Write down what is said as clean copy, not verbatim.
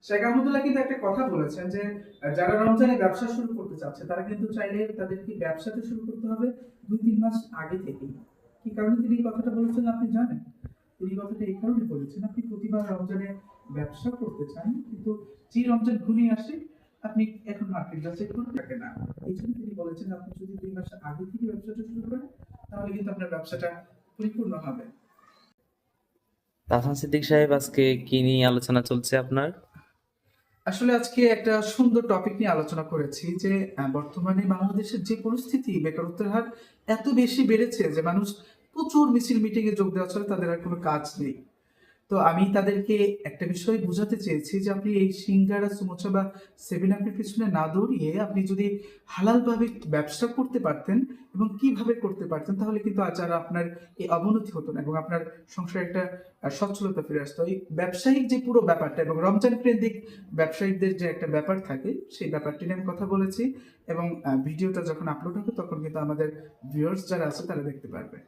শেখ আহমদুল্লাহ কিন্তু একটা কথা বলেছেন যে যারা রমজানে ব্যবসা শুরু করতে চাচ্ছে তারা কিন্তু চাইলে তাদেরকে ব্যবসাটা শুরু করতে হবে ২-৩ মাস আগে থেকেই। কি কারণে তিনি এই কথাটা বলেছেন আপনি জানেন? তিনি কথাটা এই কারণে বলেছেন, আপনি প্রতিবার রমজানে ব্যবসা করতে চান, কিন্তু যে রমজান ঘনিয়ে আসে আপনি এখন মার্কেট যাচাই করে থাকে না। এই জন্য তিনি বলেছেন আপনি যদি ২ মাস আগে থেকে ব্যবসাটা শুরু করেন তাহলে কিন্তু আপনার ব্যবসাটা পরিপূর্ণ হবে। তাহসান সিদ্দিক সাহেব, আজকে কি নিয়ে আলোচনা চলছে আপনার? আসলে আজকে একটা সুন্দর টপিক নিয়ে আলোচনা করেছি যে বর্তমানে বাংলাদেশের যে পরিস্থিতি, বেকারত্বের হার এত বেশি বেড়েছে যে মানুষ প্রচুর মিছিল মিটিং এ যোগ দেওয়া ছাড়া তাদের আর কোনো কাজ নেই। তো আমি তাদেরকে একটা বিষয় বুঝাতে চেয়েছি যে আপনি এই সিঙ্গারা, সমোসা বা সেভেন আপের পিছনে না দৌড়িয়ে আপনি যদি হালালভাবে ব্যবসা করতে পারতেন এবং কিভাবে করতে পারতেন তাহলে কিন্তু আজ আর আপনার এই অবনতি হতো না এবং আপনার সংসারে একটা সচ্ছলতা ফিরে আসতো। এই ব্যবসায়িক যে পুরো ব্যাপারটা এবং রমজান কেন্দ্রিক ব্যবসায়িকদের যে একটা ব্যাপার থাকে সেই ব্যাপারটি নিয়ে আমি কথা বলেছি এবং ভিডিওটা যখন আপলোড হবে তখন কিন্তু আমাদের ভিউয়ার্স যারা আছে তারা দেখতে পারবে।